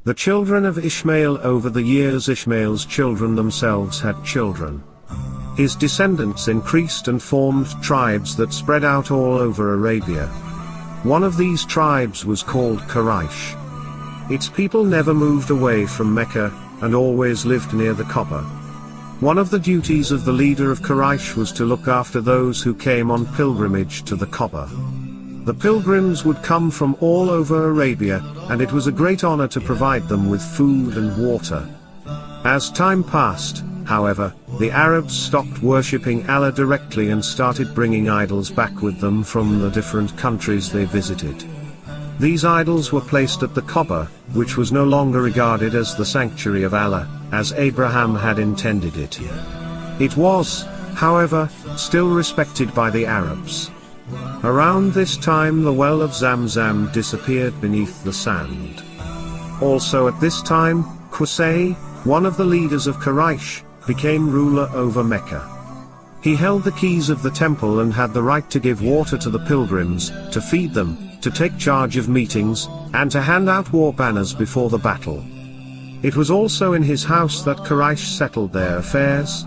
The children of Ishmael. Over the years Ishmael's children themselves had children. His descendants increased and formed tribes that spread out all over Arabia. One of these tribes was called Quraysh. Its people never moved away from Mecca, and always lived near the Kaaba. One of the duties of the leader of Quraysh was to look after those who came on pilgrimage to the Kaaba. The pilgrims would come from all over Arabia, and it was a great honor to provide them with food and water. As time passed, however, the Arabs stopped worshipping Allah directly and started bringing idols back with them from the different countries they visited. These idols were placed at the Kaaba, which was no longer regarded as the sanctuary of Allah, as Abraham had intended it. It was, however, still respected by the Arabs. Around this time the well of Zamzam disappeared beneath the sand. Also at this time, Qusay, one of the leaders of Quraysh, became ruler over Mecca. He held the keys of the temple and had the right to give water to the pilgrims, to feed them, to take charge of meetings, and to hand out war banners before the battle. It was also in his house that Quraysh settled their affairs.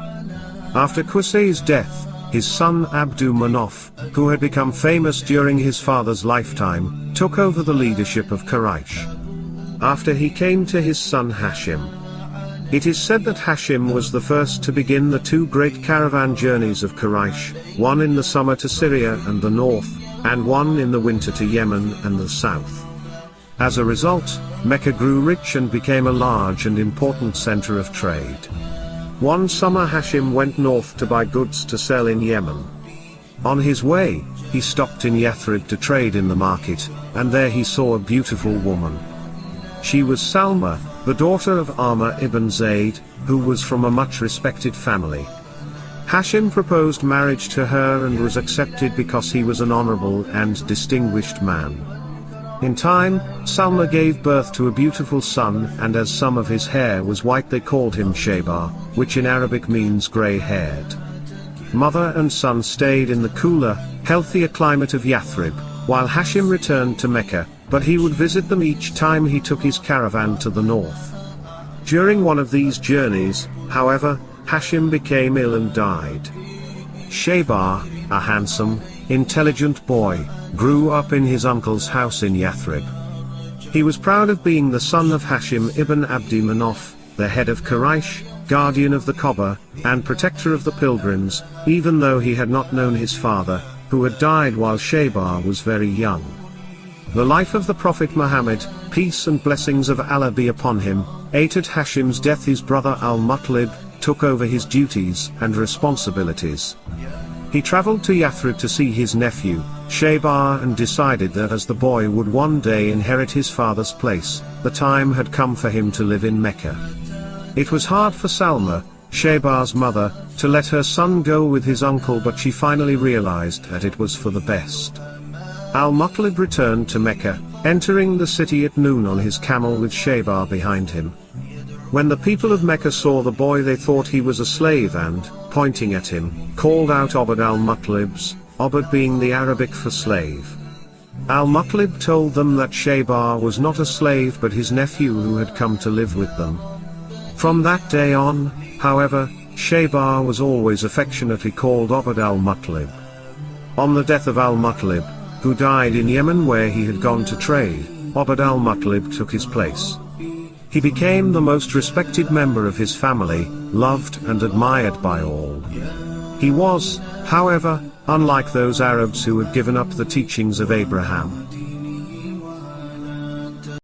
After Qusay's death, his son Abdu Manaf, who had become famous during his father's lifetime, took over the leadership of Quraysh. After he came to his son Hashim. It is said that Hashim was the first to begin the two great caravan journeys of Quraysh, one in the summer to Syria and the north, and one in the winter to Yemen and the south. As a result, Mecca grew rich and became a large and important center of trade. One summer Hashim went north to buy goods to sell in Yemen. On his way, he stopped in Yathrib to trade in the market, and there he saw a beautiful woman. She was Salma, the daughter of Amr ibn Zayd, who was from a much respected family. Hashim proposed marriage to her and was accepted because he was an honorable and distinguished man. In time, Salma gave birth to a beautiful son, and as some of his hair was white they called him Shayba, which in Arabic means grey-haired. Mother and son stayed in the cooler, healthier climate of Yathrib, while Hashim returned to Mecca, but he would visit them each time he took his caravan to the north. During one of these journeys, however, Hashim became ill and died. Shayba, a handsome, intelligent boy, grew up in his uncle's house in Yathrib. He was proud of being the son of Hashim ibn Abdi Manaf, the head of Quraysh, guardian of the Kaaba, and protector of the pilgrims, even though he had not known his father, who had died while Shayba was very young. The life of the Prophet Muhammad, peace and blessings of Allah be upon him, at Hashim's death his brother al-Muttalib took over his duties and responsibilities. He traveled to Yathrib to see his nephew, Shayba, and decided that as the boy would one day inherit his father's place, the time had come for him to live in Mecca. It was hard for Salma, Shayba's mother, to let her son go with his uncle, but she finally realized that it was for the best. Al-Muttalib returned to Mecca, entering the city at noon on his camel with Shayba behind him. When the people of Mecca saw the boy they thought he was a slave and, pointing at him, called out Obad al-Muttalib's, Obad being the Arabic for slave. Al-Muttalib told them that Shayba was not a slave but his nephew who had come to live with them. From that day on, however, Shayba was always affectionately called Obad al-Muttalib. On the death of al-Muttalib, who died in Yemen where he had gone to trade, Obad al-Muttalib took his place. He became the most respected member of his family, loved and admired by all. He was, however, unlike those Arabs who had given up the teachings of Abraham.